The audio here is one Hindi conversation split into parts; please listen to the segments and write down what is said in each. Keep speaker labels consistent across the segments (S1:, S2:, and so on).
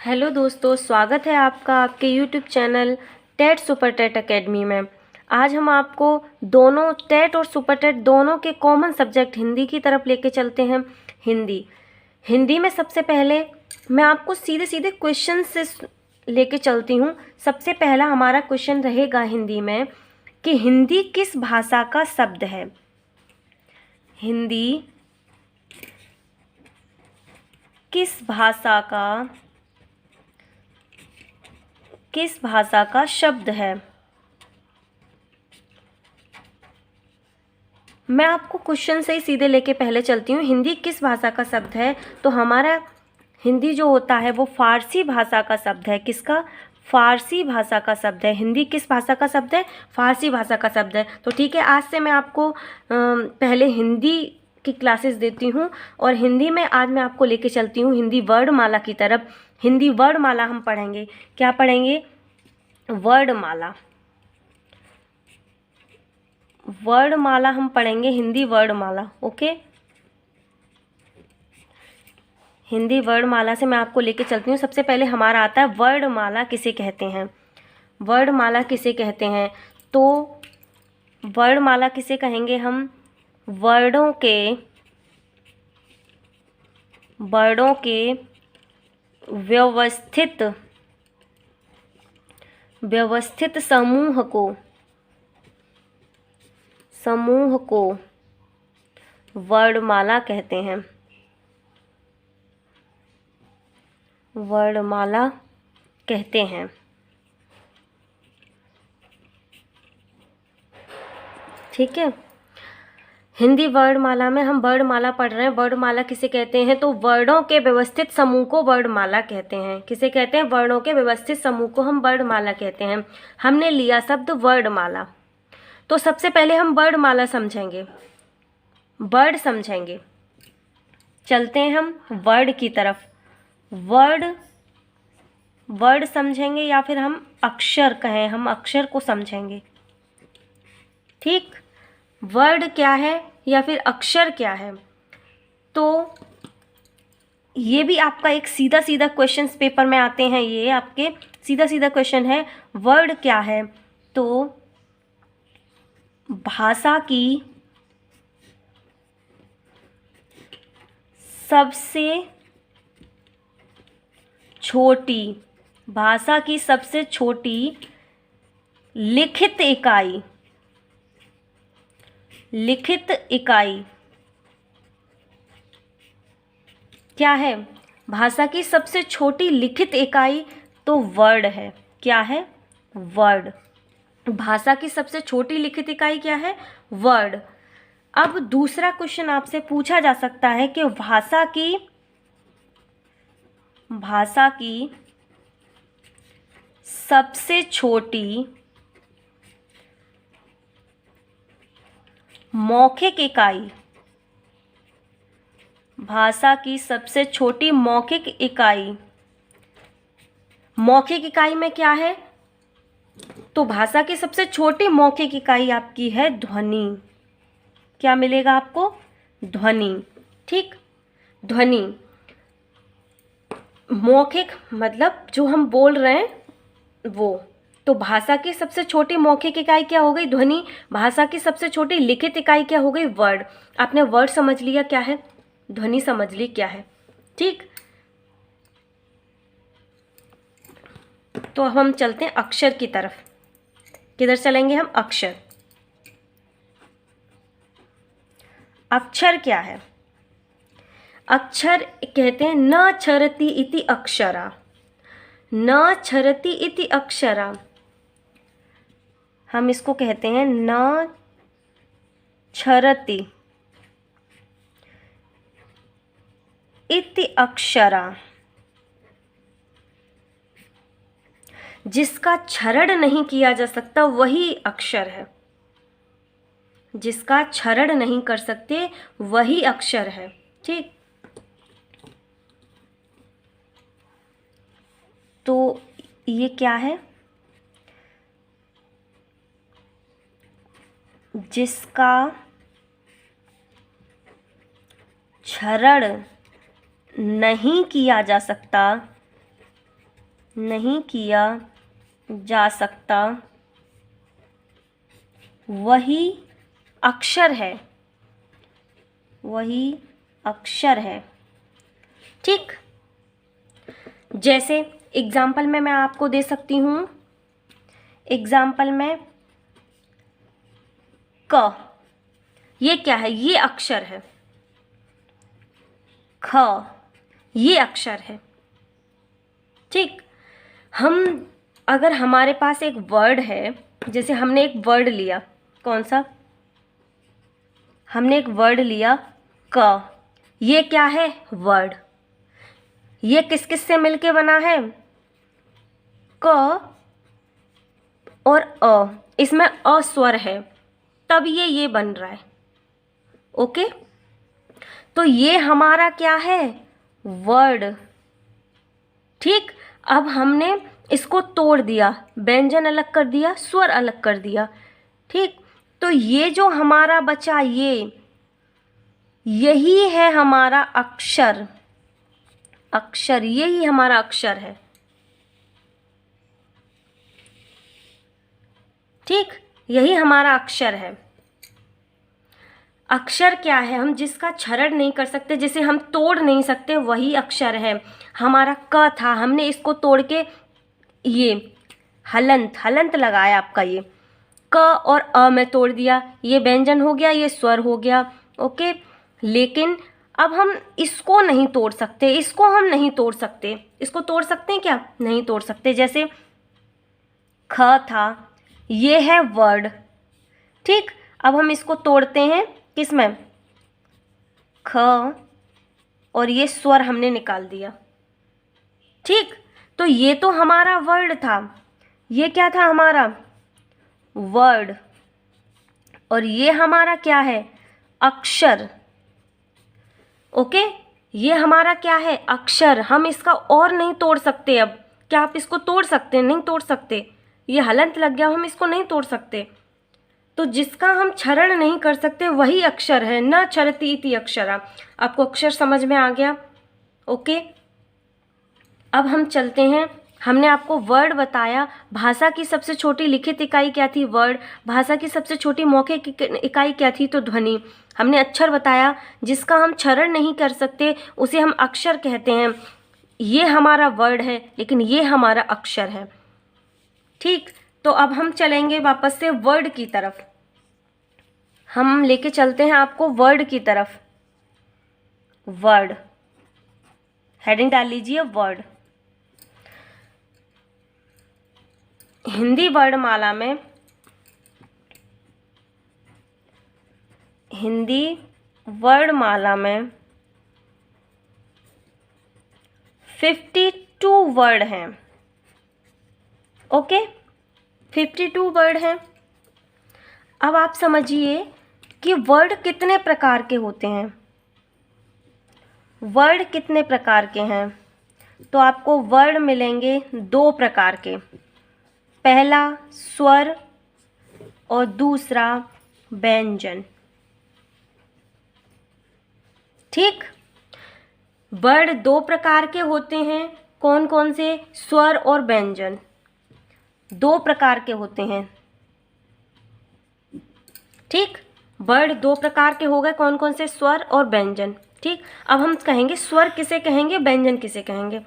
S1: हेलो दोस्तों, स्वागत है आपका आपके YouTube channel TET super TET academy में। आज हम आपको दोनों टेट और सुपर टेट दोनों के कॉमन सब्जेक्ट हिंदी की तरफ लेके चलते हैं। हिंदी में सबसे पहले मैं आपको सीधे सीधे क्वेश्चन से लेके चलती हूँ। सबसे पहला हमारा क्वेश्चन रहेगा हिंदी में कि हिंदी किस भाषा का शब्द है। हिंदी किस भाषा का शब्द है। मैं आपको क्वेश्चन से ही सीधे लेके पहले चलती हूँ। हिंदी किस भाषा का शब्द है, तो हमारा हिंदी जो होता है वो फारसी भाषा का शब्द है। किसका? फारसी भाषा का शब्द है। हिंदी किस भाषा का शब्द है? फारसी भाषा का शब्द है। तो ठीक है, आज से मैं आपको पहले हिंदी की क्लासेस देती हूँ और हिंदी में आज मैं आपको लेके चलती हूँ हिंदी वर्णमाला की तरफ। हिंदी वर्णमाला हम पढ़ेंगे। क्या पढ़ेंगे? वर्णमाला। वर्णमाला हम पढ़ेंगे, हिंदी वर्णमाला। ओके, हिंदी वर्णमाला से मैं आपको लेके चलती हूँ। सबसे पहले हमारा आता है वर्णमाला किसे कहते हैं। वर्णमाला किसे कहते हैं? तो वर्णमाला किसे कहेंगे हम? वर्णों के व्यवस्थित समूह को वर्णमाला कहते हैं। वर्णमाला कहते हैं। ठीक है, हिंदी वर्णमाला में हम वर्णमाला पढ़ रहे हैं। वर्णमाला किसे कहते हैं? तो वर्णों के व्यवस्थित समूह को वर्णमाला कहते हैं। किसे कहते हैं? वर्णों के व्यवस्थित समूह को हम वर्णमाला कहते हैं। हमने लिया शब्द वर्णमाला, तो सबसे पहले हम वर्णमाला समझेंगे, वर्ड समझेंगे। चलते हैं हम वर्ड की तरफ। वर्ड समझेंगे या फिर हम अक्षर कहें, हम अक्षर को समझेंगे। ठीक, वर्ड क्या है या फिर अक्षर क्या है? तो ये भी आपका एक सीधा सीधा क्वेश्चन पेपर में आते हैं। ये आपके सीधा सीधा क्वेश्चन है। वर्ड क्या है? तो भाषा की सबसे छोटी लिखित इकाई क्या है? भाषा की सबसे छोटी लिखित इकाई तो वर्ड है। क्या है? वर्ड। भाषा की सबसे छोटी लिखित इकाई क्या है? वर्ड। अब दूसरा क्वेश्चन आपसे पूछा जा सकता है कि भाषा की सबसे छोटी मौखिक इकाई, भाषा की सबसे छोटी मौखिक इकाई में क्या है? तो भाषा की सबसे छोटी मौखिक इकाई आपकी है ध्वनि। क्या मिलेगा आपको? ध्वनि। ठीक, ध्वनि। मौखिक मतलब जो हम बोल रहे हैं वो। तो भाषा की सबसे छोटी मौखिक इकाई क्या हो गई? ध्वनि। भाषा की सबसे छोटी लिखित इकाई क्या हो गई? वर्ड। आपने वर्ड समझ लिया क्या है, ध्वनि समझ ली क्या है। ठीक, तो अब हम चलते हैं अक्षर की तरफ। किधर चलेंगे हम? अक्षर। अक्षर क्या है? अक्षर कहते हैं न क्षरति इति अक्षरा। न क्षरति इति अक्षरा, हम इसको कहते हैं न क्षरति इति अक्षरा। जिसका क्षरण नहीं किया जा सकता वही अक्षर है। जिसका क्षरण नहीं कर सकते वही अक्षर है। ठीक, तो ये क्या है? जिसका क्षरण नहीं किया जा सकता नहीं किया जा सकता वही अक्षर है, वही अक्षर है। ठीक, जैसे एग्जाम्पल में मैं आपको दे सकती हूँ। एग्जाम्पल में क, ये क्या है? ये अक्षर है। ख, ये अक्षर है। ठीक, हम अगर हमारे पास एक वर्ड है, जैसे हमने एक वर्ड लिया, कौन सा? हमने एक वर्ड लिया क, ये क्या है? वर्ड। ये किस किस से मिलके बना है? क और अ, इसमें अ स्वर है, तब ये बन रहा है। ओके, तो ये हमारा क्या है? वर्ड। ठीक, अब हमने इसको तोड़ दिया, व्यंजन अलग कर दिया, स्वर अलग कर दिया। ठीक, तो ये जो हमारा बचा, यही है हमारा अक्षर। अक्षर, यही हमारा अक्षर है। ठीक, यही हमारा अक्षर है। अक्षर क्या है? हम जिसका क्षरण नहीं कर सकते, जिसे हम तोड़ नहीं सकते, वही अक्षर है। हमारा क था, हमने इसको तोड़ के ये हलंत लगाया। आपका ये क और अ में तोड़ दिया, ये व्यंजन हो गया, ये स्वर हो गया। ओके, लेकिन अब हम इसको नहीं तोड़ सकते, इसको हम नहीं तोड़ सकते। इसको तोड़ सकते हैं क्या? नहीं तोड़ सकते। जैसे ख था, ये है वर्ड। ठीक, अब हम इसको तोड़ते हैं, किसमें? ख, और ये स्वर हमने निकाल दिया। ठीक, तो ये तो हमारा वर्ड था। ये क्या था? हमारा वर्ड। और ये हमारा क्या है? अक्षर। ओके, ये हमारा क्या है? अक्षर। हम इसका और नहीं तोड़ सकते। अब क्या आप इसको तोड़ सकते हैं? नहीं तोड़ सकते। ये हलंत लग गया, हम इसको नहीं तोड़ सकते। तो जिसका हम क्षरण नहीं कर सकते, वही अक्षर है। न क्षरति इति अक्षरा। आपको अक्षर समझ में आ गया? ओके, अब हम चलते हैं। हमने आपको वर्ड बताया। भाषा की सबसे छोटी लिखित इकाई क्या थी? वर्ड। भाषा की सबसे छोटी मौखिक इकाई क्या थी? तो ध्वनि। हमने अक्षर बताया, जिसका हम क्षरण नहीं कर सकते उसे हम अक्षर कहते हैं। ये हमारा वर्ड है, लेकिन ये हमारा अक्षर है। ठीक, तो अब हम चलेंगे वापस से वर्ड की तरफ। हम लेके चलते हैं आपको वर्ड की तरफ। वर्ड, हेडिंग डाल लीजिए वर्ड। हिंदी वर्णमाला में, हिंदी वर्णमाला में 52 वर्ड हैं। ओके, 52 वर्ड हैं। अब आप समझिए कि वर्ड कितने प्रकार के होते हैं। वर्ड कितने प्रकार के हैं? तो आपको वर्ड मिलेंगे 2 प्रकार के। पहला स्वर और दूसरा व्यंजन। ठीक, वर्ड 2 प्रकार के होते हैं। कौन कौन से? स्वर और व्यंजन 2 प्रकार के होते हैं। ठीक, वर्ड 2 प्रकार के हो गए। कौन कौन से? स्वर और व्यंजन। ठीक, अब हम कहेंगे स्वर किसे कहेंगे, व्यंजन किसे कहेंगे।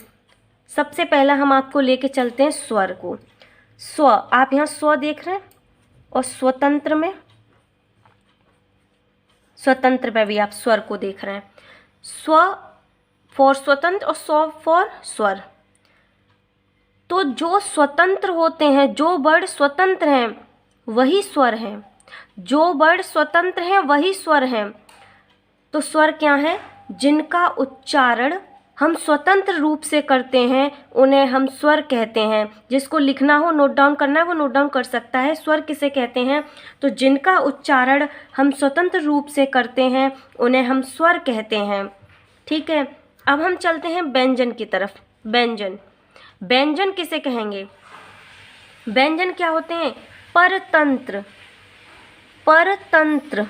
S1: सबसे पहला हम आपको लेके चलते हैं स्वर को। स्व, आप यहाँ स्व देख रहे हैं, और स्वतंत्र में, स्वतंत्र में भी आप स्वर को देख रहे हैं। स्व फॉर स्वतंत्र और स्व फॉर स्वर। तो जो स्वतंत्र होते हैं, जो वर्ड स्वतंत्र हैं, वही स्वर हैं। जो वर्ड स्वतंत्र हैं वही स्वर हैं। तो स्वर क्या है? जिनका उच्चारण हम स्वतंत्र रूप से करते हैं, उन्हें हम स्वर कहते हैं। जिसको लिखना हो, नोट डाउन करना है, वो नोट डाउन कर सकता है। स्वर किसे कहते हैं? तो जिनका उच्चारण हम स्वतंत्र रूप से करते हैं, उन्हें हम स्वर कहते हैं। ठीक है, अब हम चलते हैं व्यंजन की तरफ। व्यंजन, व्यंजन किसे कहेंगे? व्यंजन क्या होते हैं? परतंत्र। परतंत्र,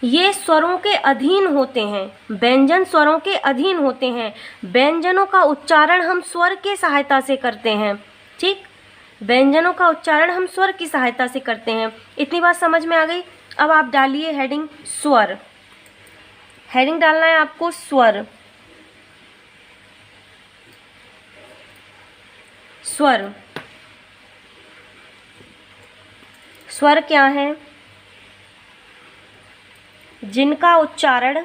S1: ये स्वरों के अधीन होते हैं, व्यंजन स्वरों के अधीन होते हैं। व्यंजनों का उच्चारण हम स्वर के सहायता से करते हैं। ठीक, व्यंजनों का उच्चारण हम स्वर की सहायता से करते हैं। इतनी बात समझ में आ गई। अब आप डालिए हेडिंग स्वर। हेडिंग डालना है आपको स्वर। स्वर, स्वर क्या है? जिनका उच्चारण,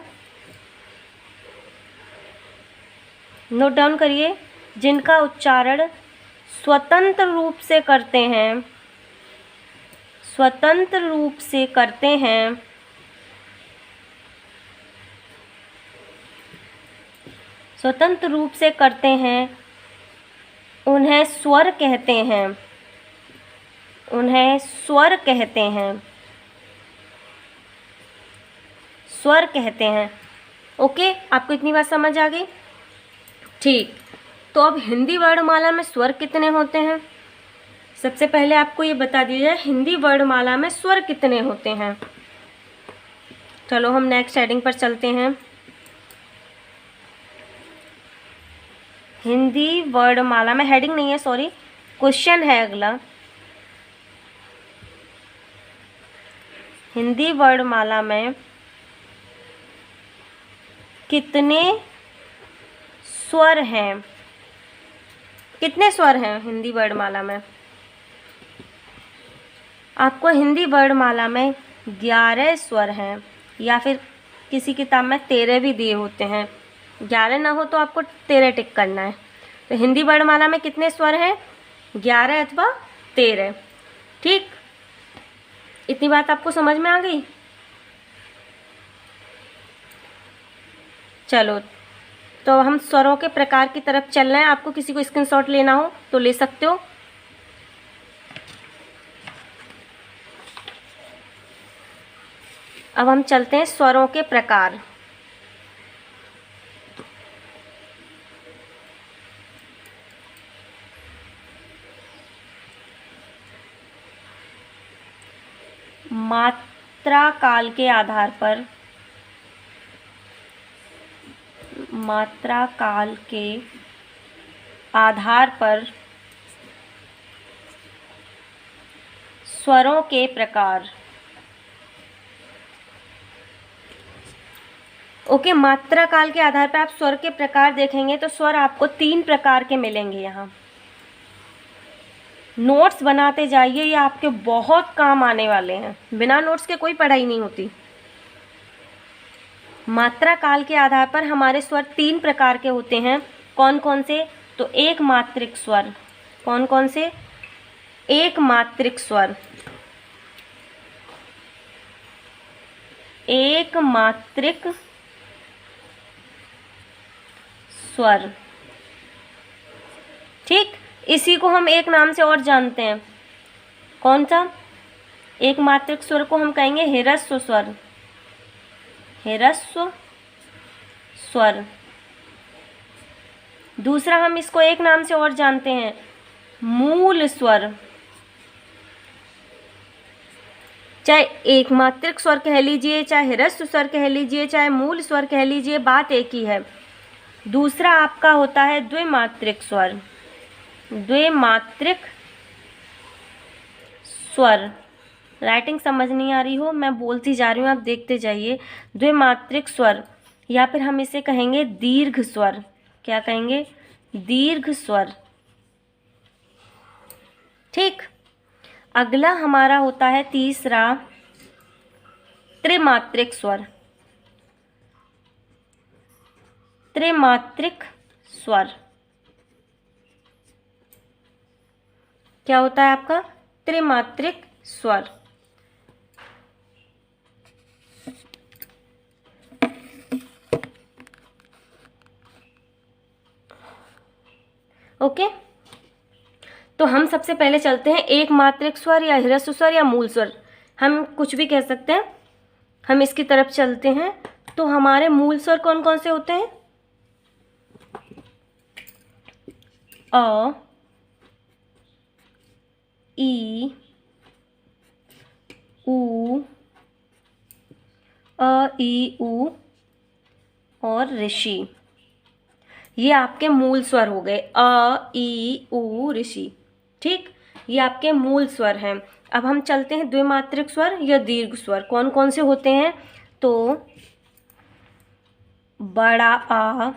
S1: नोट डाउन करिए, जिनका उच्चारण स्वतंत्र रूप से करते हैं, स्वतंत्र रूप से करते हैं, स्वतंत्र रूप से करते हैं, उन्हें स्वर कहते हैं, उन्हें स्वर कहते हैं, स्वर कहते हैं। ओके, आपको इतनी बात समझ आ गई? ठीक, तो अब हिंदी वर्णमाला में स्वर कितने होते हैं? सबसे पहले आपको ये बता दिया जाए हिंदी वर्णमाला में स्वर कितने होते हैं। चलो हम नेक्स्ट हेडिंग पर चलते हैं। हिंदी वर्णमाला में, हेडिंग नहीं है सॉरी, क्वेश्चन है अगला। हिंदी वर्णमाला में कितने स्वर हैं? कितने स्वर हैं हिंदी वर्णमाला में? आपको हिंदी वर्णमाला में 11 स्वर हैं, या फिर किसी किताब में 13 भी दिए होते हैं। 11 ना हो तो आपको 13 टिक करना है। तो हिंदी वर्णमाला में कितने स्वर हैं? 11 अथवा 13। ठीक, इतनी बात आपको समझ में आ गई? चलो, तो हम स्वरों के प्रकार की तरफ चल रहे हैं। आपको किसी को स्क्रीनशॉट लेना हो तो ले सकते हो। अब हम चलते हैं स्वरों के प्रकार। मात्रा काल के आधार पर, मात्रा काल के आधार पर स्वरों के प्रकार। ओके, मात्रा काल के आधार पर आप स्वर के प्रकार देखेंगे तो स्वर आपको 3 प्रकार के मिलेंगे। यहाँ नोट्स बनाते जाइए, ये आपके बहुत काम आने वाले हैं। बिना नोट्स के कोई पढ़ाई नहीं होती। मात्रा काल के आधार पर हमारे स्वर 3 प्रकार के होते हैं। कौन कौन से? तो एक मात्रिक स्वर। कौन कौन से? एक मात्रिक स्वर, एक मात्रिक स्वर। ठीक, इसी को हम एक नाम से और जानते हैं। कौन सा? एक मात्रिक स्वर को हम कहेंगे ह्रस्व स्वर। ह्रस्व स्वर। दूसरा हम इसको एक नाम से और जानते हैं, मूल स्वर। चाहे एक मात्रिक स्वर कह लीजिए, चाहे ह्रस्व स्वर कह लीजिए, चाहे मूल स्वर कह लीजिए, बात एक ही है। दूसरा आपका होता है द्विमात्रिक स्वर। द्विमात्रिक स्वर। राइटिंग समझ नहीं आ रही हो, मैं बोलती जा रही हूँ, आप देखते जाइए। द्विमात्रिक स्वर, या फिर हम इसे कहेंगे दीर्घ स्वर। क्या कहेंगे? दीर्घ स्वर। ठीक, अगला हमारा होता है तीसरा त्रिमात्रिक स्वर। त्रिमात्रिक स्वर क्या होता है आपका? त्रिमात्रिक स्वर। ओके, तो हम सबसे पहले चलते हैं एक मात्रिक स्वर या ह्रस्व स्वर या मूल स्वर, हम कुछ भी कह सकते हैं। हम इसकी तरफ चलते हैं। तो हमारे मूल स्वर कौन कौन से होते हैं? अ, ई, उ अ ई उ और ऋषि, ये आपके मूल स्वर हो गए, अ ई उ ऋषि। ठीक, ये आपके मूल स्वर हैं। अब हम चलते हैं द्विमात्रिक स्वर या दीर्घ स्वर, कौन कौन से होते हैं। तो बड़ा आ,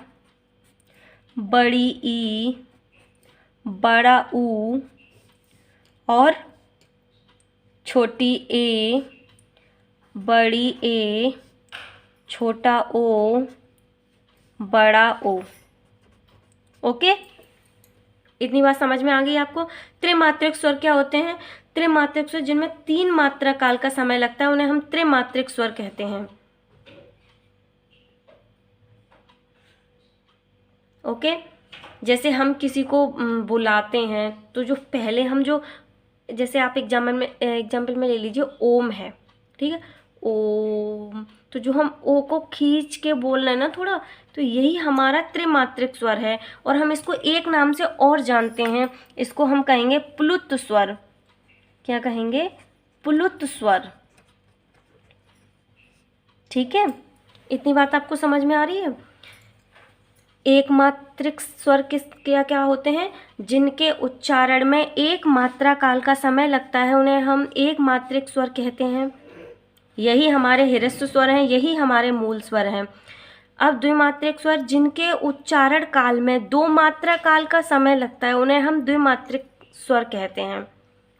S1: बड़ी ई, बड़ा ऊ और छोटी ए, बड़ी ए, छोटा ओ, बड़ा ओ। ओके, इतनी बात समझ में आ गई आपको। त्रिमात्रिक स्वर क्या होते हैं। त्रिमात्रिक स्वर जिनमें 3 मात्रा काल का समय लगता है उन्हें हम त्रिमात्रिक स्वर कहते हैं। ओके, जैसे हम किसी को बुलाते हैं तो जो पहले हम जो, जैसे आप एग्जाम्पल में ले लीजिए ओम है, ठीक है, ओम, तो जो हम ओ को खींच के बोल रहे हैं ना थोड़ा, तो यही हमारा त्रिमात्रिक स्वर है। और हम इसको एक नाम से और जानते हैं, इसको हम कहेंगे प्लुत स्वर। क्या कहेंगे, प्लुत स्वर। ठीक है, इतनी बात आपको समझ में आ रही है। एक मात्रिक स्वर किस क्या क्या होते हैं, जिनके उच्चारण में एक मात्रा काल का समय लगता है उन्हें हम एक मात्रिक स्वर कहते हैं। यही हमारे ह्रस्व स्वर हैं, यही हमारे मूल स्वर हैं। अब द्विमात्रिक स्वर जिनके उच्चारण काल में 2 मात्रा काल का समय लगता है उन्हें हम द्विमात्रिक स्वर कहते हैं।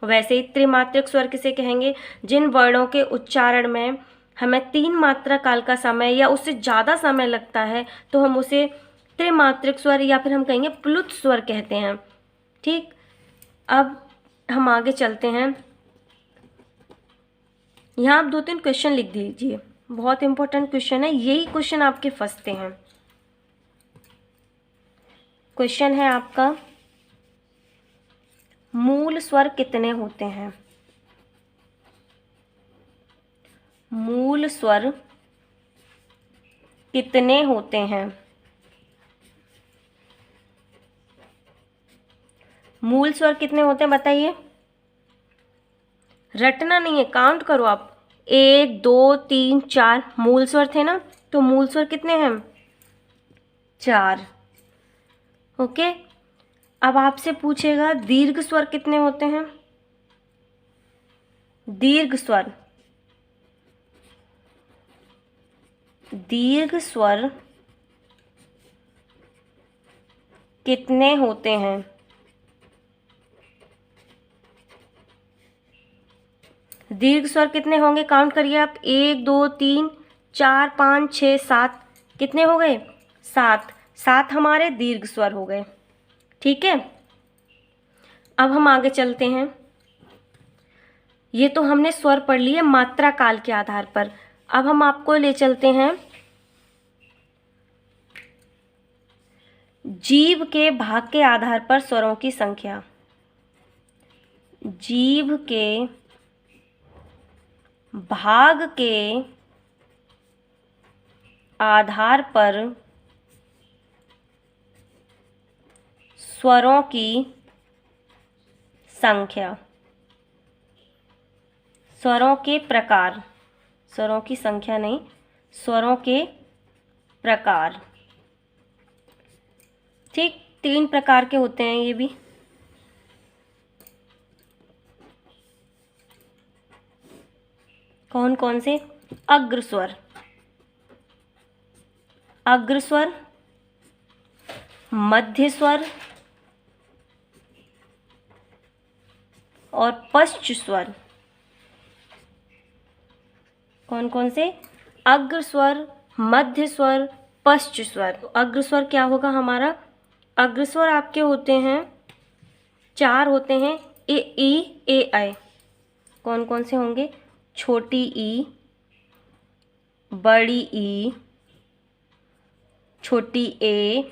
S1: वैसे ही त्रिमात्रिक स्वर किसे कहेंगे, जिन वर्णों के उच्चारण में हमें 3 मात्रा काल का समय या उससे ज़्यादा समय लगता है तो हम उसे त्रिमात्रिक स्वर या फिर हम कहेंगे प्लुत स्वर कहते हैं। ठीक, अब हम आगे चलते हैं। यहाँ आप 2-3 क्वेश्चन लिख दीजिए, बहुत इंपॉर्टेंट क्वेश्चन है, यही क्वेश्चन आपके फंसते हैं। क्वेश्चन है आपका, मूल स्वर कितने होते हैं। मूल स्वर कितने होते हैं। मूल स्वर कितने होते हैं बताइए। रटना नहीं है, काउंट करो आप, 1 2 3 4 मूल स्वर थे ना, तो मूल स्वर कितने हैं, 4। ओके, अब आपसे पूछेगा दीर्घ स्वर कितने होते हैं। दीर्घ स्वर, दीर्घ स्वर कितने होते हैं। दीर्घ स्वर कितने होंगे, काउंट करिए आप, 1 2 3 4 5 6 7, कितने हो गए, 7। 7 हमारे दीर्घ स्वर हो गए। ठीक है, अब हम आगे चलते हैं। ये तो हमने स्वर पढ़ लिए मात्रा काल के आधार पर। अब हम आपको ले चलते हैं जीभ के भाग के आधार पर स्वरों की संख्या। जीभ के भाग के आधार पर स्वरों की संख्या। स्वरों के प्रकार, स्वरों की संख्या नहीं, स्वरों के प्रकार। ठीक, 3 प्रकार के होते हैं ये भी। कौन कौन से, अग्रस्वर, अग्रस्वर, मध्य स्वर और पश्च स्वर। कौन कौन से, अग्रस्वर, मध्य स्वर, पश्च स्वर। तो अग्रस्वर क्या होगा हमारा, अग्रस्वर आपके होते हैं 4 होते हैं, ए ई ए आई। कौन कौन से होंगे, छोटी ई, बड़ी ई, छोटी ए,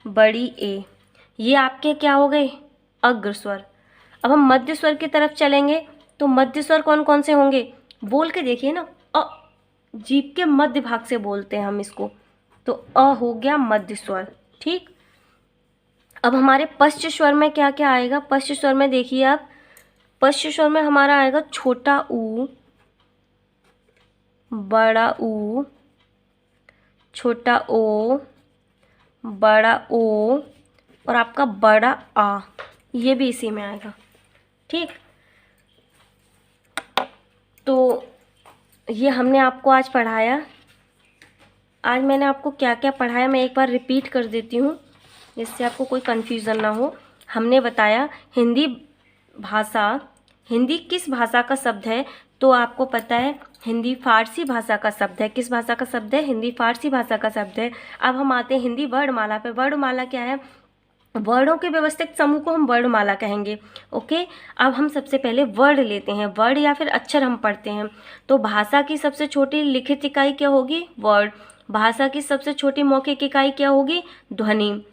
S1: बड़ी ए, ये आपके क्या हो गए, अग्रस्वर। अब हम मध्य स्वर की तरफ चलेंगे तो मध्य स्वर कौन कौन से होंगे, बोल के देखिए ना, जीभ के मध्य भाग से बोलते हैं हम इसको, तो अ हो गया मध्य स्वर। ठीक, अब हमारे पश्च स्वर में क्या क्या आएगा, पश्च स्वर में देखिए आप, पश्च स्वर में हमारा आएगा छोटा ऊ, बड़ा ऊ, छोटा ओ, बड़ा ओ और आपका बड़ा आ, ये भी इसी में आएगा। ठीक, तो ये हमने आपको आज पढ़ाया। आज मैंने आपको क्या क्या पढ़ाया मैं एक बार रिपीट कर देती हूँ, जिससे आपको कोई कन्फ्यूज़न ना हो। हमने बताया हिंदी भाषा, हिंदी किस भाषा का शब्द है, तो आपको पता है हिंदी फारसी भाषा का शब्द है। किस भाषा का शब्द है? हिंदी फारसी भाषा का शब्द है। अब हम आते हैं हिंदी वर्णमाला पे। वर्णमाला क्या है? वर्डों के व्यवस्थित समूह को हम वर्णमाला कहेंगे। ओके, अब हम सबसे पहले वर्ड लेते हैं। वर्ड या फिर अक्षर हम पढ़ते हैं। तो भाषा की सबसे छोटी लिखित इकाई क्या होगी? वर्ड। भाषा की सबसे छोटी मौखिक इकाई क्या होगी? ध्वनि।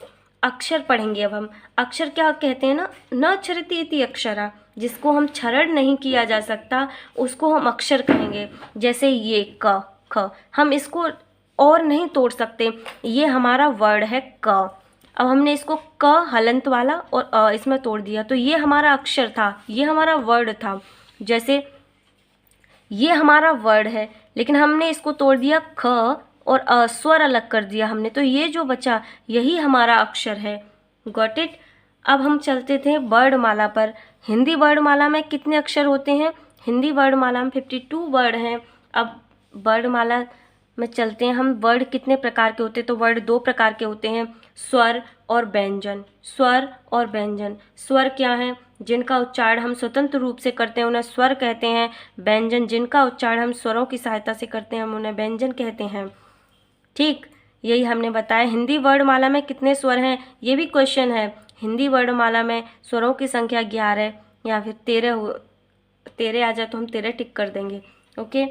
S1: अक्षर पढ़ेंगे अब हम। अक्षर क्या कहते हैं ना, न क्षरति इति अक्षरा, जिसको हम क्षरण नहीं किया जा सकता उसको हम अक्षर कहेंगे। जैसे ये क, ख, हम इसको और नहीं तोड़ सकते, ये हमारा वर्ड है क। अब हमने इसको क हलंत वाला और अ इसमें तोड़ दिया, तो ये हमारा अक्षर था, ये हमारा वर्ड था। जैसे ये हमारा वर्ड है, लेकिन हमने इसको तोड़ दिया ख और अ, स्वर अलग कर दिया हमने, तो ये जो बचा यही हमारा अक्षर है। Got it. अब हम चलते थे वर्णमाला पर। हिंदी वर्णमाला में कितने अक्षर होते हैं? हिंदी वर्णमाला में 52 वर्ड हैं। अब वर्णमाला में चलते हैं हम। वर्ड कितने प्रकार के होते हैं? तो वर्ड 2 प्रकार के होते हैं, स्वर और व्यंजन। स्वर और व्यंजन। स्वर क्या है? जिनका उच्चारण हम स्वतंत्र रूप से करते हैं उन्हें स्वर कहते हैं। व्यंजन जिनका उच्चारण हम स्वरों की सहायता से करते हैं हम उन्हें व्यंजन कहते हैं। ठीक, यही हमने बताया। हिंदी वर्णमाला में कितने स्वर हैं, ये भी क्वेश्चन है। हिंदी वर्णमाला में स्वरों की संख्या 11 या फिर 13 आ जाए तो हम 13 टिक कर देंगे। ओके,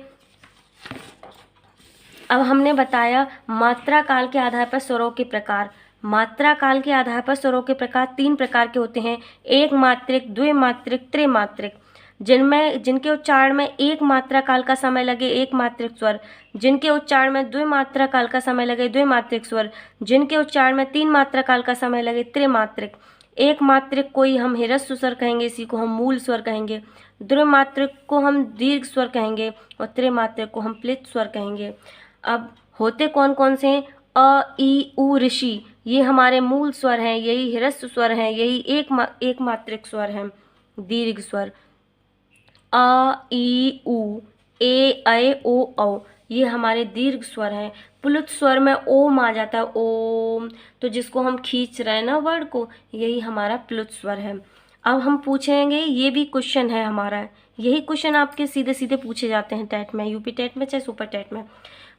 S1: अब हमने बताया मात्रा काल के आधार पर स्वरों के प्रकार। मात्रा काल के आधार पर स्वरों के प्रकार 3 प्रकार के होते हैं, एक मात्रिक, द्विमात्रिक, त्रिमात्रिक। जिनके उच्चारण में एक मात्रा काल का समय लगे एक मात्रिक स्वर, जिनके उच्चारण में द्विमात्रा काल का समय लगे द्विमात्रिक स्वर, जिनके उच्चारण में 3 मात्रा काल का समय लगे त्रिमात्रिक। एक मात्रिक को ही हम ह्रस्व स्वर कहेंगे, इसी को हम मूल स्वर कहेंगे। द्विमात्रिक को हम दीर्घ स्वर कहेंगे और त्रिमात्रिक को हम प्लित स्वर कहेंगे। अब होते कौन कौन से हैं? अ, ई, उ, ऋषि, ये हमारे मूल स्वर हैं, यही ह्रस्व स्वर हैं, यही एक मात्रिक स्वर हैं। दीर्घ स्वर अ, ई, उ, ए, ऐ, ओ, औ, ये हमारे दीर्घ स्वर हैं। प्लुत स्वर में ओम आ जाता है, ओम, तो जिसको हम खींच रहे हैं ना वर्ड को, यही हमारा प्लुत स्वर है। अब हम पूछेंगे, ये भी क्वेश्चन है हमारा, यही क्वेश्चन आपके सीधे सीधे पूछे जाते हैं टेट में, यूपी टेट में चाहे सुपर टेट में।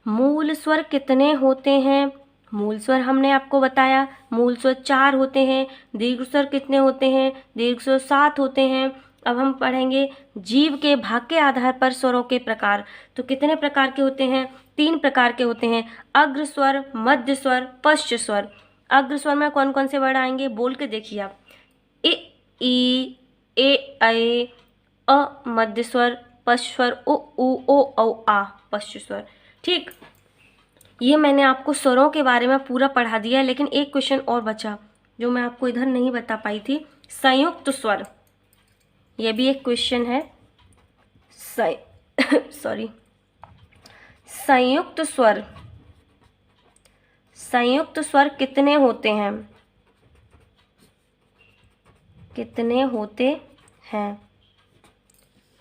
S1: मूल स्वर कितने होते हैं? मूल स्वर हमने आपको बताया, मूल स्वर 4 होते हैं। दीर्घ स्वर कितने होते हैं? दीर्घ स्वर 7 होते हैं। अब हम पढ़ेंगे जीव के भाग के आधार पर स्वरों के प्रकार। तो कितने प्रकार के होते हैं? 3 प्रकार के होते हैं, अग्र स्वर, मध्य स्वर, पश्च स्वर। अग्र स्वर में कौन कौन से वर्ड आएंगे? बोल के देखिए आप। इ, ई, ए, ऐ, अ मध्य स्वर, पश्च स्वर, उ, ओ, औ, आ पश्च स्वर। ठीक, ये मैंने आपको स्वरों के बारे में पूरा पढ़ा दिया, लेकिन एक क्वेश्चन और बचा जो मैं आपको इधर नहीं बता पाई थी, संयुक्त स्वर। यह भी एक क्वेश्चन है। सॉरी, संयुक्त स्वर। संयुक्त स्वर कितने होते हैं? कितने होते हैं?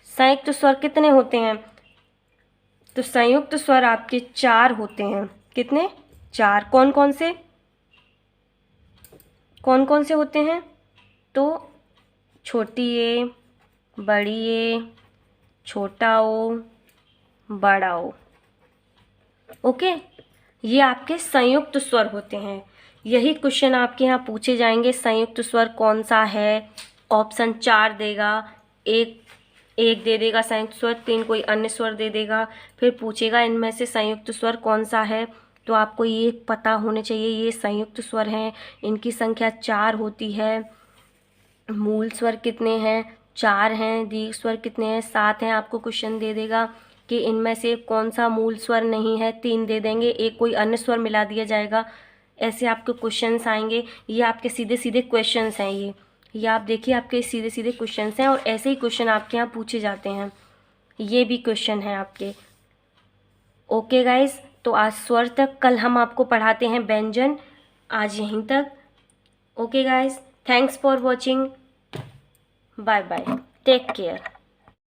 S1: संयुक्त स्वर कितने होते हैं? तो संयुक्त स्वर आपके 4 होते हैं। कितने? 4। कौन कौन से? कौन कौन से होते हैं? तो छोटी ए, बड़ी ए, छोटा ओ, बड़ा ओ। ओके, ये आपके संयुक्त स्वर होते हैं। यही क्वेश्चन आपके यहाँ पूछे जाएंगे, संयुक्त स्वर कौन सा है? ऑप्शन 4 देगा, एक दे देगा संयुक्त स्वर, 3 कोई अन्य स्वर दे देगा, फिर पूछेगा इनमें से संयुक्त स्वर कौन सा है। तो आपको ये पता होने चाहिए ये संयुक्त स्वर हैं, इनकी संख्या 4 होती है। मूल स्वर कितने हैं? 4 हैं। दीर्घ स्वर कितने हैं? 7 हैं। आपको क्वेश्चन दे देगा कि इनमें से कौन सा मूल स्वर नहीं है, 3 दे देंगे, एक कोई अन्य स्वर मिला दिया जाएगा। ऐसे आपके क्वेश्चंस आएंगे। ये आपके सीधे सीधे क्वेश्चंस हैं। ये आप देखिए, आपके सीधे सीधे क्वेश्चंस हैं और ऐसे ही क्वेश्चन आपके यहाँ पूछे जाते हैं। ये भी क्वेश्चन है आपके। ओके गाइस, तो आज स्वर तक, कल हम आपको पढ़ाते हैं व्यंजन। आज यहीं तक। Okay guys, thanks for watching, bye bye, take care.